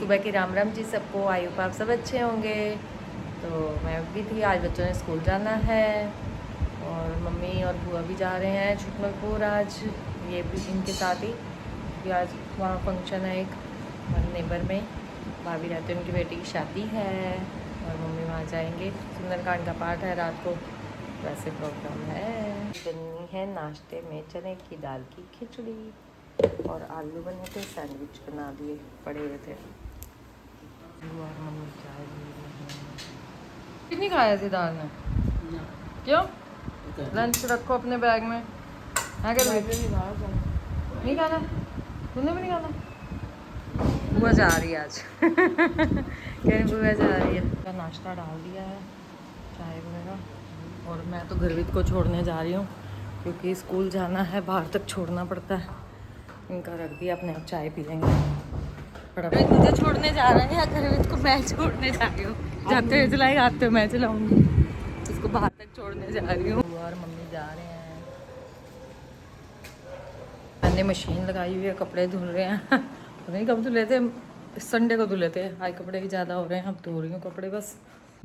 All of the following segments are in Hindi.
सुबह की राम राम जी सबको। आई होप आप सब अच्छे होंगे। तो मैं भी थी, आज बच्चों ने स्कूल जाना है और मम्मी और बुआ भी जा रहे हैं छुटमलपुर आज, ये भी इनके साथ ही, क्योंकि आज वहाँ फंक्शन है एक हमारे नेबर में, भाभी रहते हैं, उनकी बेटी की शादी है और मम्मी वहाँ जाएंगे। सुंदरकांड का पाठ है रात को, वैसे प्रोग्राम है। बनी है नाश्ते में चने की दाल की खिचड़ी और आलू बने थे, सैंडविच बना दिए पड़े हुए थे। और मम्मी चाय भी रही हैं। कितनी खाया थी दाल ने? क्यों? लंच रखो अपने बैग में। हाँ क्या नहीं खाना? तूने भी नहीं खाना? बुआ जा रही है आज कहीं बुआ जा रही है। नाश्ता डाल दिया है, चाय वगैरह, और मैं तो गर्वित को छोड़ने जा रही हूँ क्योंकि स्कूल जाना है, बाहर तक छोड़ना पड़ता है। इनका रख दिया, अपने आप चाय पी लेंगे। गर्वित मुझे छोड़ने जा रहे हैं या गर्वित को मैं छोड़ने जा रही हूँ? जाते हुए चलाएगा, आते हुए मैं चलाऊँगी। इसको बाहर तक छोड़ने जा रही हूँ और मम्मी जा रहे हैं। मैंने मशीन लगाई हुई है, कपड़े धुल रहे हैं नहीं कब धुले थे, संडे को धुले थे, आज कपड़े भी ज़्यादा हो रहे हैं, अब धो रही हूँ कपड़े। बस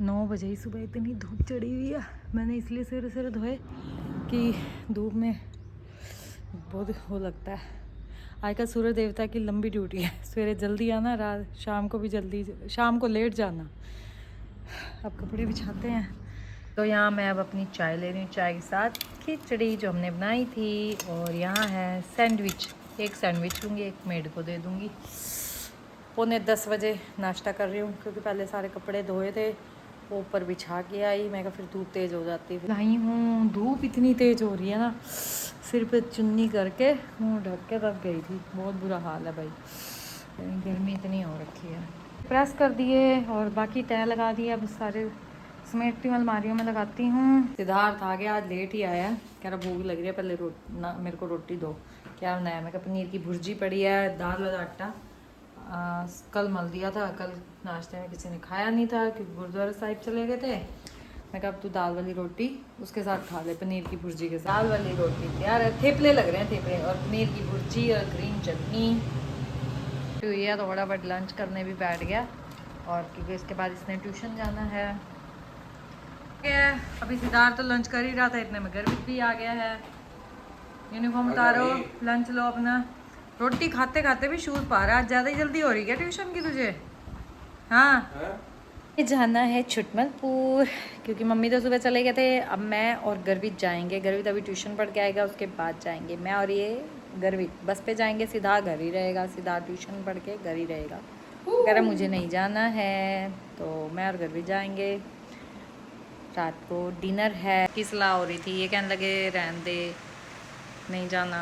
9 बजे ही सुबह इतनी धूप चढ़ी हुई है, मैंने इसलिए सवेरे सवेरे धोए कि धूप में बहुत वो लगता है। आज का सूर्य देवता की लंबी ड्यूटी है, सवेरे जल्दी आना, रात शाम को भी जल्दी, शाम को लेट जाना। अब कपड़े बिछाते हैं। तो यहाँ मैं अब अपनी चाय ले रही हूँ, चाय के साथ खिचड़ी जो हमने बनाई थी, और यहाँ है सैंडविच। एक सैंडविच लूँगी, एक मेड को दे दूँगी। 9:45 बजे नाश्ता कर रही हूँ क्योंकि पहले सारे कपड़े धोए थे, वो ऊपर बिछा के आई। मैं कहा फिर धूप तेज़ हो जाती है, लाई हूँ, धूप इतनी तेज़ हो रही है ना, सिर पे चुन्नी करके मुँह ढक के तब गई थी। बहुत बुरा हाल है भाई, गर्मी इतनी हो रखी है। प्रेस कर दिए और बाकी तय लगा दिए, अब सारे समेटती हूँ, अलमारियों में लगाती हूँ। सिद्धार्थ आ गया, आज लेट ही आया, कह रहा भूख लग रही है, पहले ना मेरे को रोटी दो। क्या बनाया? मैं कहा पनीर की भुर्जी पड़ी है, दाल वाला आटा कल मल दिया था, कल नाश्ते में किसी ने खाया नहीं था क्योंकि गुरुद्वारा साहिब चले गए थे। मैं कहा अब तू दाल वाली रोटी उसके साथ खा ले, पनीर की भुर्जी के साथ। दाल वाली रोटी तैयार है, थेपले लग रहे हैं, थेपले और पनीर की भुर्जी और ग्रीन चटनी हुई है। तो फटाफट लंच करने भी बैठ गया, और क्योंकि इसके बाद इसने ट्यूशन जाना है। अभी सिद्धार्थ तो लंच कर ही रहा था, इतने में गर्वित भी आ गया है। यूनिफॉर्म उतारो, लंच लो अपना। रोटी खाते खाते भी शूज पा रहा है, ज़्यादा ही जल्दी हो रही है ट्यूशन की तुझे? हाँ, जाना है छुटमलपुर क्योंकि मम्मी तो सुबह चले गए थे, अब मैं और गर्वित जाएंगे। गर्वित अभी ट्यूशन पढ़ के आएगा, उसके बाद जाएंगे मैं और ये गर्वित। बस पे जाएंगे, सीधा घर ही रहेगा, सीधा ट्यूशन पढ़ के घर ही रहेगा। कह रहा मुझे नहीं जाना है, तो मैं और गर्वित जाएंगे। रात को डिनर है। की सलाह हो रही थी, ये कहने लगे रहने दे, नहीं जाना,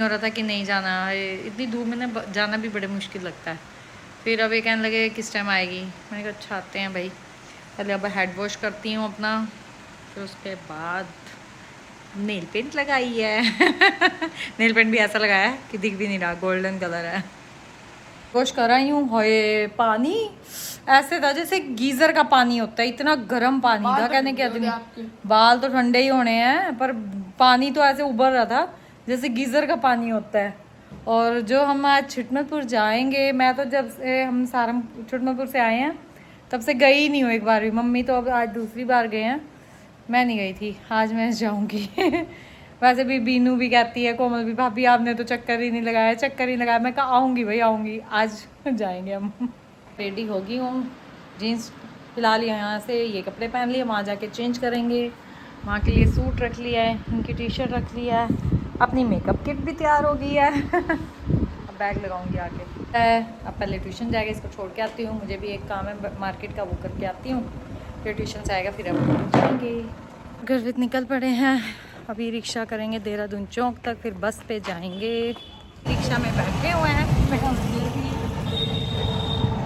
हो रहा था कि नहीं जाना, इतनी दूर में ना जाना भी बड़े मुश्किल लगता है। फिर अब ये कहने लगे किस टाइम आएगी, मैंने कहा अच्छा आते हैं भाई, पहले अब हेड वॉश करती हूँ अपना, फिर उसके बाद नेल पेंट लगाई है नेल पेंट भी ऐसा लगाया है कि दिख भी नहीं रहा, गोल्डन कलर है। वॉश कर आई हूँ, होए पानी ऐसे था जैसे गीजर का पानी होता है, इतना गर्म पानी था। कहने के आदमी बाल तो ठंडे ही होने हैं, पर पानी तो ऐसे उबल रहा था जैसे गीजर का पानी होता है। और जो हम आज छुटमलपुर जाएंगे, मैं तो जब से हम सारम छुटमलपुर से आए हैं तब से गई ही नहीं हूँ एक बार भी। मम्मी तो अब आज दूसरी बार गए हैं, मैं नहीं गई थी, आज मैं जाऊँगी वैसे भी बीनू भी कहती है, कोमल भी, भाभी आपने तो चक्कर ही नहीं लगाया, चक्कर ही लगाया। मैं कहा आऊँगी भाई आऊँगी, आज जाएंगे हम। रेडी होगी हूँ, जीन्स फिलहाल यहाँ से ये कपड़े पहन लिए, वहाँ जाके चेंज करेंगे। वहाँ के लिए सूट रख लिया है, उनकी टी शर्ट रख लिया है, अपनी मेकअप किट भी तैयार हो गई है अब बैग लगाऊंगी आके। अब पहले ट्यूशन जाएगा, इसको छोड़ के आती हूँ, मुझे भी एक काम है मार्केट का, वो करके आती हूँ, फिर ट्यूशन से आएगा, फिर हम जाएंगे। गर्वित निकल पड़े हैं, अभी रिक्शा करेंगे देहरादून चौक तक, फिर बस पे जाएंगे। रिक्शा में बैठे हुए हैं,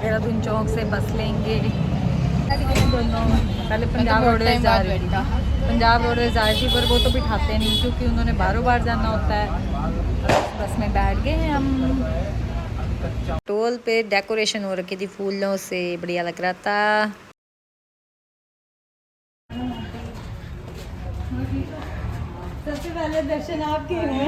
देहरादून चौक से बस लेंगे दोनों। पहले पंजाब रोडवेज जा रही थी, पंजाब रोडवेज जा रही थी, पर वो तो बिठाते नहीं क्योंकि उन्होंने बारों बार जाना होता है। बस में बैठ गए हैं हम। टोल पे डेकोरेशन हो रखी थी फूलों से, बढ़िया लग रहा था। सबसे पहले दर्शन आपके हुए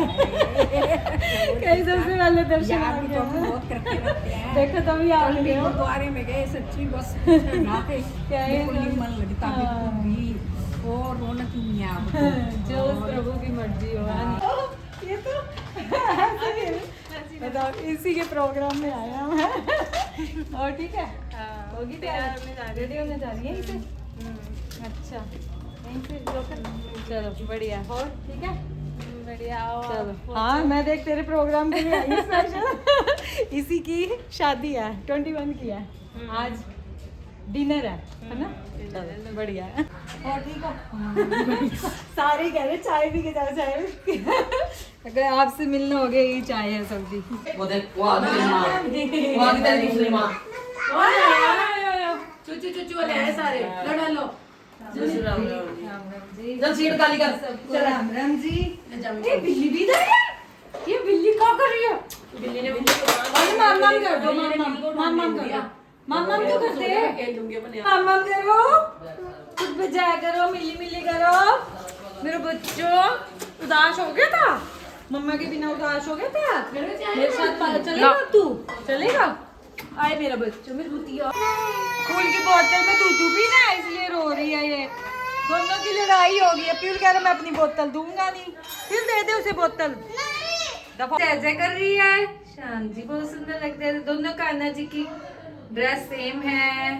कहीं सबसे पहले दर्शन आ यार भी तो हम गए। बहुत करते रहते हैं। देखो तभी आ कल भी गए हो। गुरुद्वारे में गए सच्ची बस यहाँ पे क्या है बिल्कुल नहीं मन लगता बिल्कुल भी और रौनक ही नहीं है अब तो। जो उस प्रभु की मर्जी हो है ना? ये तो बताओ इसी के प्रोग्राम में आया मैं। और ठीक है होगी तैयार रेडी होने जा रही है इसे। अच्छा यहीं से चलो बढ़िया और ठीक है बढ़िया चलो। हाँ मैं देख तेरे प्रोग्राम के लिए आई हूँ स्पेशल। इसी की शादी है 21 की है आज डिनर है ना। चलो बढ़िया है और ठीक हो। सारे ही कह रहे चाय पी के जाओ चाय अगर आपसे मिलना हो गया यही चाय है सब्जी। वो देख वो आ गई माँ वो आ गई तेरी दूसरी माँ चुचू चुचू वाले हैं सारे लड़ा लो जय राम जी जब सीट खाली कर सबको राम राम जी। ये बिल्ली भी इधर है। ये बिल्ली क्या कर रही है? बिल्ली ने बिल्ली को अरे माम माम कर दो माम माम कर दो माम माम क्यों करते हैं? माम माम करो कुछ बजाया करो मिली मिली करो। मेरे बच्चों उदास हो गया था मम्मा के बिना उदास हो गया था। मेरे साथ चलेगा तू चलेगा? आए मेरा बच्चों मेरी बुतिया फूल की बोतल में दूध पीना है इसलिए रो रही है। ये दोनों की लड़ाई हो गई है। प्यूर कह रहा मैं अपनी बोतल दूंगा नहीं फिर दे दे उसे बोतल। जय जय कर रही है शान जी बहुत सुंदर लगते हैं दोनों। कान्हा जी की ड्रेस सेम है।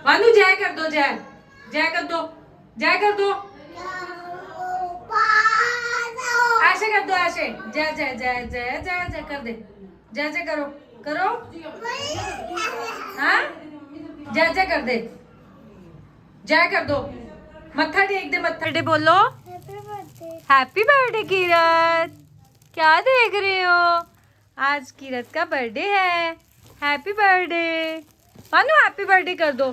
वानू जय कर दो जय जय कर दो जय कर दो ऐसे कर दो ऐसे जय जय जय जय जय जय कर दे जय जय करो करो हाँ जय जय कर दे जय कर दो मत्था टेक दे मत्था टेक बोलो हैप्पी बर्थडे किरत। क्या देख रहे हो आज किरत का बर्थडे है। हैप्पी बर्थडे मानो हैप्पी बर्थडे कर दो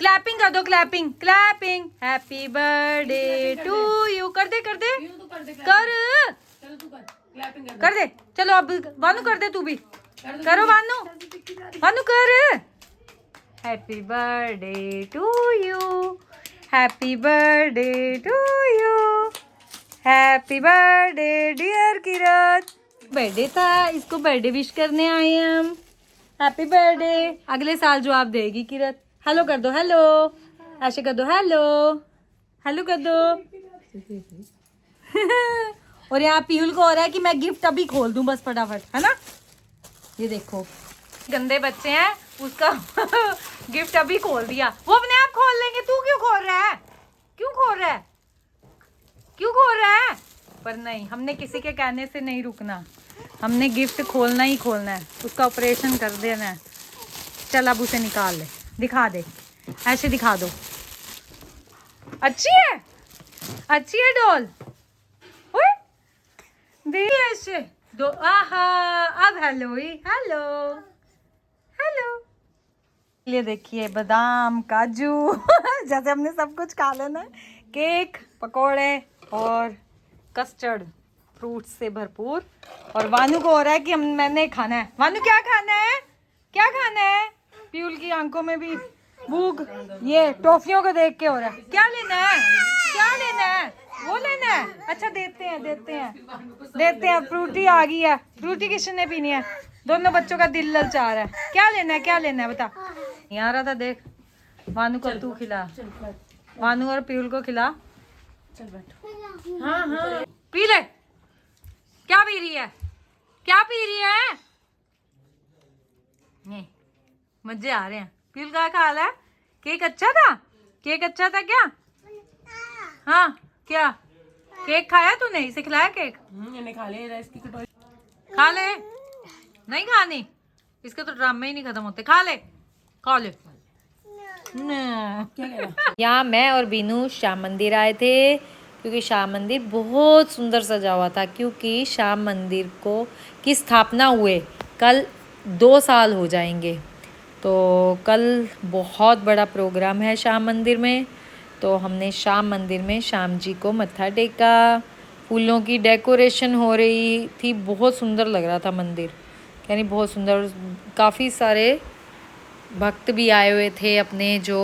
क्लैपिंग कर दो clapping clapping happy birthday to you कर दे कर कर दे चलो अब वानू कर दे तू भी करो वानू वानू कर। Happy birthday to you happy birthday to you happy birthday dear Kirat. Birthday था इसको बर्थडे विश करने आए हैं हम। हैप्पी बर्थडे अगले साल जो आप देगी किरत। हेलो कर दो हेलो ऐसे कर दो हेलो हेलो कर दो। और यहाँ पीयूल को हो रहा है कि मैं गिफ्ट अभी खोल दूं बस फटाफट है ना। ये देखो गंदे बच्चे हैं उसका गिफ्ट अभी खोल दिया वो अपने आप खोल लेंगे। तू क्यों खोल रहा है क्यों खोल रहा है क्यों खोल रहा है? पर नहीं हमने किसी के कहने से नहीं रुकना। हमने गिफ्ट खोलना ही खोलना है उसका ऑपरेशन कर देना है। चल अब उसे निकाल ले दिखा दे ऐसे दिखा दो। अच्छी है डॉल दे ऐसे दो। आहा अब हेलो ही हेलो हेलो। ये देखिए बादाम काजू जैसे हमने सब कुछ खा लेना है। केक पकोड़े और कस्टर्ड फ्रूट से भरपूर। और वानू को हो रहा है कि मैंने खाना है। वानू क्या खाना है क्या खाना है? प्यूल की आंखों में भी भूख ये टॉफियों को देख के हो रहा है। क्या लेना है क्या लेना है वो लेना है? अच्छा देते हैं फ्रूटी आ गई है। फ्रूटी किसने पीनी है? दोनों बच्चों का दिल ललचा रहा है। क्या लेना है बता। नहीं आ रहा था देख वानू को तू खिला वानू और प्यूल को खिला। चल बैठो हाँ पी ले। क्या पी रही है? नहीं मजे आ रहे हैं। प्यूल का खा रहा है। केक अच्छा था क्या? हाँ क्या केक खाया तूने? इसे खिलाया केक? खा ले इसकी कटोरी खा ले नहीं खानी इसके तो ड्रामे ही नहीं खत्म होते। खा ले यहाँ मैं और बीनू श्याम मंदिर आए थे क्योंकि श्याम मंदिर बहुत सुंदर सजा हुआ था। क्योंकि श्याम मंदिर की स्थापना हुए कल 2 साल हो जाएंगे। तो कल बहुत बड़ा प्रोग्राम है श्याम मंदिर में। तो हमने श्याम मंदिर में श्याम जी को मत्था टेका। फूलों की डेकोरेशन हो रही थी बहुत सुंदर लग रहा था मंदिर यानी बहुत सुंदर। काफ़ी सारे भक्त भी आए हुए थे अपने जो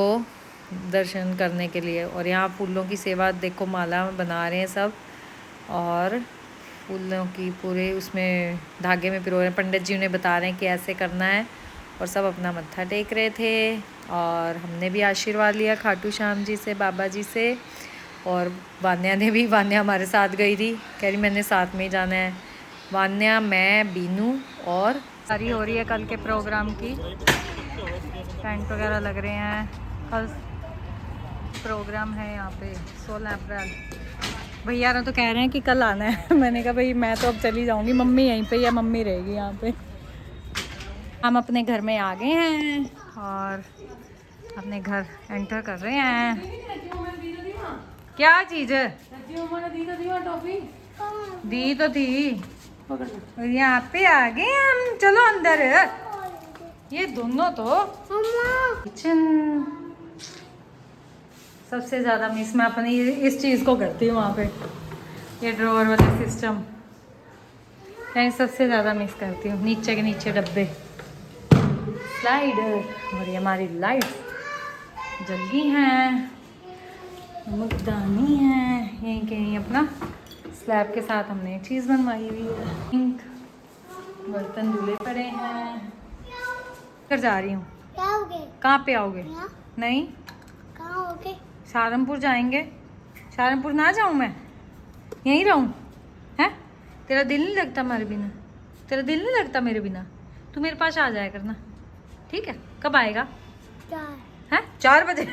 दर्शन करने के लिए। और यहाँ फूलों की सेवा देखो माला बना रहे हैं सब। और फूलों की पूरे उसमें धागे में पिरो रहे हैं। पंडित जी उन्हें बता रहे हैं कि ऐसे करना है और सब अपना मत्था टेक रहे थे और हमने भी आशीर्वाद लिया खाटू श्याम जी से, बाबा जी से। और वान्या ने भी, वान्या हमारे साथ गई थी, कह रही मैंने साथ में ही जाना है। वान्या, मैं, बीनू और सारी हो रही है कल के प्रोग्राम की। टेंट वगैरह लग रहे हैं। कल प्रोग्राम है यहाँ पे 16 अप्रैल। भैया ना तो कह रहे हैं कि कल आना है। मैंने कहा भाई मैं तो अब चली जाऊँगी, मम्मी यहीं पे या मम्मी रहेगी यहाँ पे। हम अपने घर में आ गए हैं और अपने घर एंटर कर रहे हैं। क्या चीज़ है? दी तो थी, यहाँ पे आ गए हम। चलो अंदर। ये दोनों तो किचन। सबसे ज़्यादा मिस मैं अपनी इस चीज़ को करती हूँ वहाँ पे, ये ड्रॉअर वाला सिस्टम कहीं सबसे ज़्यादा मिस करती हूँ। नीचे के नीचे डब्बे, स्लाइडर, और ये हमारी लाइट्स जल गई हैं। मकदानी है यहीं के यहीं अपना स्लैब के साथ हमने एक चीज़ बनवाई हुई है। पिंक बर्तन धुले पड़े हैं। कर जा रही हूँ। कहाँ पे आओगे? नहीं, कहाँ होगे? सहारनपुर जाएंगे। सहारनपुर ना जाऊँ मैं, यहीं रहूँ? हैं? तेरा दिल नहीं लगता मेरे बिना? तेरा दिल नहीं लगता मेरे बिना? तू मेरे पास आ जाया करना, ठीक है? कब आएगा? हैं? 4 बजे।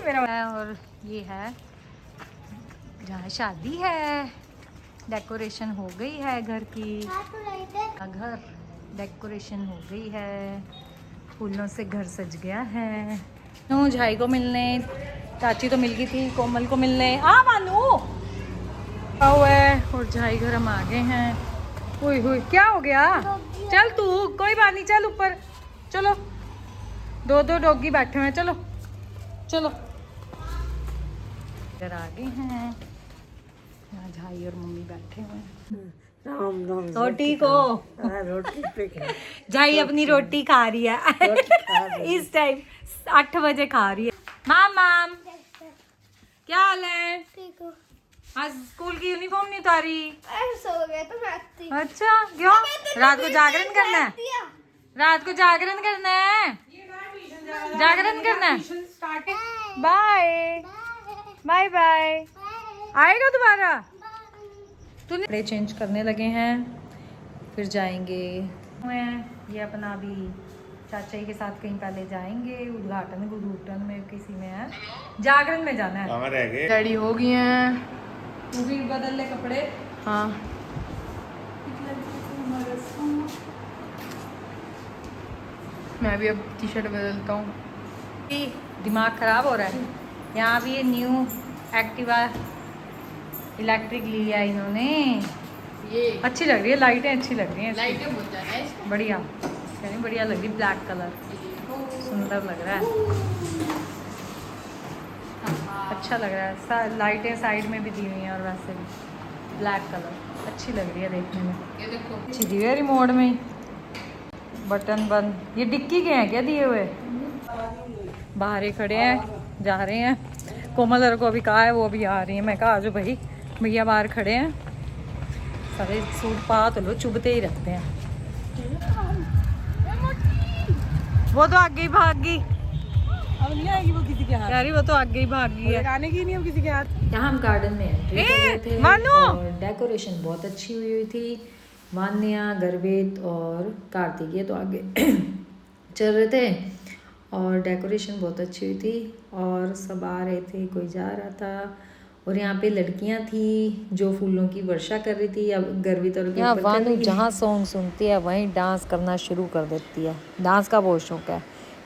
मेरा है। और ये है जहाँ शादी है। डेकोरेशन हो गई है घर की। घर डेकोरेशन हो गई है, फूलों से घर सज गया है। नू झाई को मिलने, चाची तो मिल गई थी, कोमल को मिलने। मानू हुआ है और झाई घर हम आ गए हैं। हुई हुई क्या हो गया? चल तू, कोई बात नहीं, चल ऊपर चलो। 2 डॉगी बैठे हुए हैं, चलो चलो। इधर आ गए हैं, यहाँ झाई और मम्मी बैठे हुए हैं। रोटी को रोटी पे क्या? झाई अपनी रोटी खा रही है इस टाइम 8 बजे खा रही है। माम क्या हाल है? ठीक हो? आज स्कूल की यूनिफॉर्म नहीं उतारी? सो गया तो बैठती। अच्छा क्यों? रात को जागरण करना है? रात को जागरण करना है? जागरण करना है? Bye bye bye. आएगा दोबारा? तूने कपड़े चेंज करने लगे हैं, फिर जाएंगे। ये अपना अभी चाचा जी के साथ कहीं पहले जाएंगे उद्घाटन गुडूटन में, किसी में है, जागरण में जाना है। रेडी हो गई हैं। तू भी बदल ले कपड़े। हाँ, मैं भी अब टी शर्ट बदलता हूँ। दिमाग खराब हो रहा है। यहाँ भी ये न्यू एक्टिवा इलेक्ट्रिक लिया है इन्होंने। ये अच्छी लग रही है, लाइटें अच्छी लग रही हैं। लाइटें बहुत ज़्यादा है। बढ़िया, यानी बढ़िया लग रही, ब्लैक कलर सुंदर लग रहा है, अच्छा लग रहा है। लाइटें साइड में भी दी हुई हैं और वैसे भी ब्लैक कलर अच्छी लग रही है देखने में। ये देखो, अच्छी दी हुई है, रिमोट में ही बटन बंद। ये डिक्की के हैं क्या दिए हुए? बाहर ही खड़े हैं, जा रहे हैं। कोमल को अभी कहा है, वो अभी आ रही है। मैं कहा आ जाओ भाई, भैया बाहर खड़े हैं। सारे सूट पा तो लो, चुभते ही रखते हैं। वो तो आगे ही भाग गई, अब नहीं आएगी वो किसी के हाथ। यारी वो तो आगे ही भाग गई है। आने की नहीं अब किसी के हाथ। यहाँ हम गार्डन में एंट्री कर रहे थे और डेकोरेशन बहुत अच्छी हुई थी। वान्या, गर्वित और कार्तिक ये तो आगे चल रहे थे और डेकोरेशन बहुत अच्छी हुई थी और सब आ रहे थे, कोई जा रहा था। और यहाँ पे लड़कियाँ थी जो फूलों की वर्षा कर रही थी। अब गर्वित और यहाँ वानू जहाँ सॉन्ग सुनती है वहीं डांस करना शुरू कर देती है। डांस का बहुत शौक है।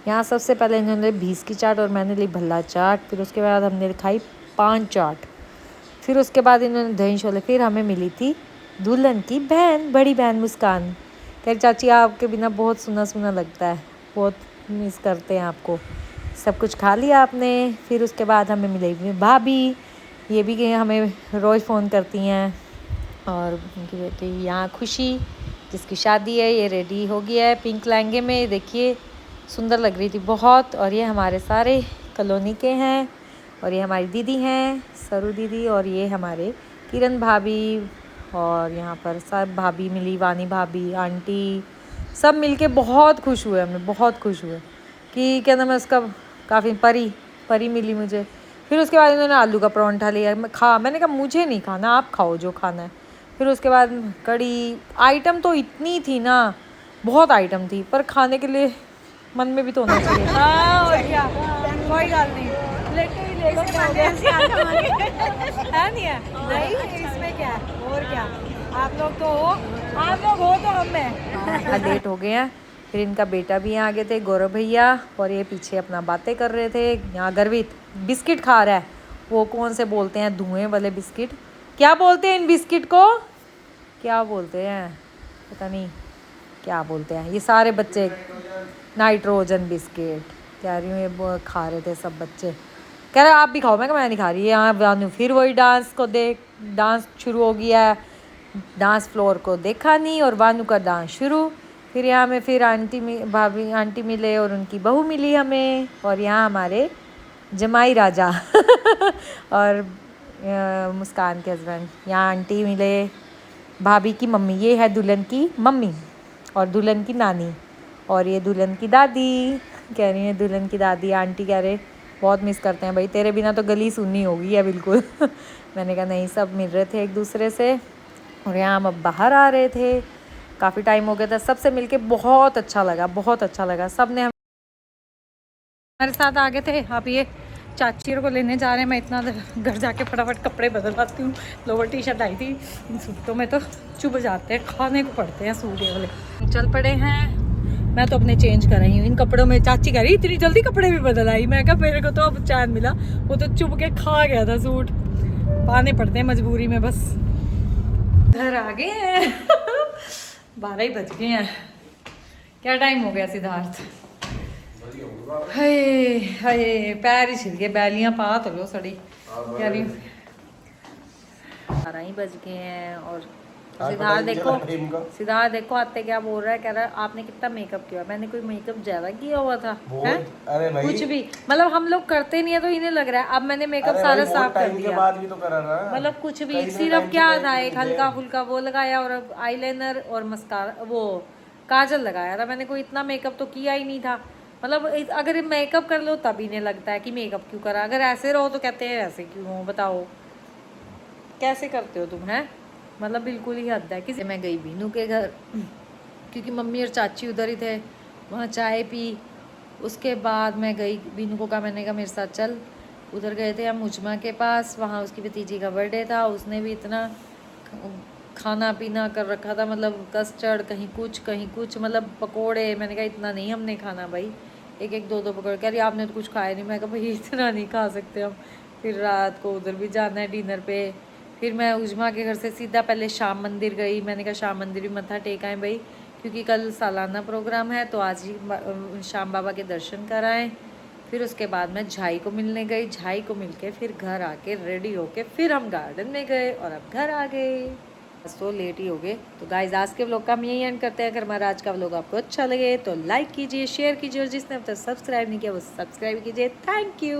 यहाँ सबसे पहले इन्होंने भीस की चाट और मैंने ली भल्ला चाट, फिर उसके बाद हमने खाई पान चाट, फिर उसके बाद इन्होंने दही छोले। फिर हमें मिली थी दुल्हन की बहन, बड़ी बहन मुस्कान। कह चाची आपके बिना बहुत सुना सुना लगता है, बहुत मिस करते हैं आपको। सब कुछ खा लिया आपने। फिर उसके बाद हमें मिली भाभी, ये भी कि हमें रोज़ फ़ोन करती हैं। और उनकी बेटी यहाँ खुशी, जिसकी शादी है, ये रेडी हो गया है पिंक लहंगे में, देखिए सुंदर लग रही थी बहुत। और ये हमारे सारे कॉलोनी के हैं और ये हमारी दीदी हैं सरू दीदी, और ये हमारे किरण भाभी और यहाँ पर सब भाभी मिली, वानी भाभी, आंटी, सब मिलके बहुत खुश हुए, हमें बहुत खुश हुए कि क्या नाम है उसका, काफ़ी परी मिली मुझे। फिर उसके बाद उन्होंने आलू का परांठा लिया, मैंने कहा मुझे नहीं खाना, आप खाओ जो खाना है। फिर उसके बाद कड़ी, आइटम तो इतनी थी ना, बहुत आइटम थी, पर खाने के लिए मन में भी तो होना चाहिए। हाँ और क्या, कोई बात नहीं, लेके ही ले है नहीं है, नहीं इसमें क्या है, और क्या, आप लोग हो तो हम हैं। लेट हो गए हैं। फिर इनका बेटा भी यहाँ आ गए थे, गौरव भैया, और ये पीछे अपना बातें कर रहे थे। यहाँ गर्वित बिस्किट खा रहा है, वो कौन से बोलते हैं धुएं वाले बिस्किट, क्या बोलते हैं इन बिस्किट को, क्या बोलते हैं पता नहीं क्या बोलते हैं, ये सारे बच्चे नाइट्रोजन बिस्किट कह रही हूँ, ये खा रहे थे सब बच्चे। कह रहे आप भी खाओ, मैं नहीं खा रही। यहाँ वानू फिर वही डांस शुरू हो गया है, डांस फ्लोर को देखा नहीं और वानू का डांस शुरू। फिर यहाँ में फिर भाभी आंटी मिले और उनकी बहू मिली हमें, और यहाँ हमारे जमाई राजा और मुस्कान के हस्बैंड। यहाँ आंटी मिले, भाभी की मम्मी, ये है दुल्हन की मम्मी और दुल्हन की नानी, और ये दुल्हन की दादी। कह रही है दुल्हन की दादी, आंटी कह रहे बहुत मिस करते हैं भाई, तेरे बिना तो गली सुननी होगी है बिल्कुल। मैंने कहा नहीं, सब मिल रहे थे एक दूसरे से। और यहाँ हम अब बाहर आ रहे थे, काफ़ी टाइम हो गया था, सबसे मिलके बहुत अच्छा लगा, बहुत अच्छा लगा। सब ने हमारे साथ आ गए थे। आप ये चाची को लेने जा रहे हैं, मैं इतना घर जाके फटाफट कपड़े बदल पाती हूँ। लोअर टी शर्ट आई थी, इन सूटों में तो चुभ जाते हैं, खाने को पड़ते हैं सूट ये वाले। चल पड़े हैं, मैं तो अपने चेंज कर रही हूँ इन कपड़ों में। चाची कह रही इतनी जल्दी कपड़े भी बदल आई, मैं कहा मेरे को तो अब चैन मिला, वो तो चुभ के खा गया था सूट, पाने पड़ते हैं मजबूरी में। बस घर आ गए हैं 12 ही बज गए हैं। क्या टाइम हो गया सिद्धार्थ? हाय हाय, पैर ही छिल गए, बैलियां पा तो लो सड़ी कह रही। 12 ही बज गए हैं और सिद्धार्थ देखो आते क्या बोल रहा है, कह रहा है आपने कितना मेकअप किया। मैंने कोई मेकअप ज्यादा किया हुआ था है? अरे भाई कुछ भी, मतलब हम लोग करते नहीं है तो इन्हें लग रहा है। अब मैंने मेकअप सारा साफ कर दिया, मतलब कुछ भी, सिर्फ क्या था एक हल्का फुल्का वो लगाया और आईलाइनर और मस्कारा वो काजल लगाया था। मैंने कोई इतना मेकअप तो किया ही नहीं था। मतलब अगर मेकअप कर लो तब इन्हें लगता है कि मेकअप क्यों करा, अगर ऐसे रहो तो कहते हैं ऐसे क्यों हो, बताओ कैसे करते हो तुम हैं? मतलब बिल्कुल ही हद है। किसी मैं गई बीनू के घर क्योंकि मम्मी और चाची उधर ही थे, वहाँ चाय पी। उसके बाद मैं गई, बीनू को कहा, मैंने कहा मेरे साथ चल। उधर गए थे हम मुजमा के पास, वहाँ उसकी भतीजी का बर्थडे था। उसने भी इतना खाना पीना कर रखा था, मतलब कस्टर्ड कहीं कुछ, मतलब पकोड़े। मैंने कहा इतना नहीं हमने खाना भाई, एक दो पकौड़े। कह रही आपने तो कुछ खाया नहीं। मैं कहा भाई इतना नहीं खा सकते हम, फिर रात को उधर भी जाना है डिनर पे। फिर मैं उजमा के घर से सीधा पहले शाम मंदिर गई। मैंने कहा शाम मंदिर भी मत्था टेक आए भाई, क्योंकि कल सालाना प्रोग्राम है तो आज ही शाम बाबा के दर्शन कराएं। फिर उसके बाद मैं झाई को मिलने गई, झाई को मिलके फिर घर आके रेडी होके फिर हम गार्डन में गए और अब घर आ गए। तो लेट ही हो गए। तो गाइस आज के व्लॉग का हम यही एंड करते हैं। अगर हमारा आज का व्लॉग आपको अच्छा लगे तो लाइक कीजिए, शेयर कीजिए, और जिसने अब तक सब्सक्राइब नहीं किया वो सब्सक्राइब कीजिए। Thank you.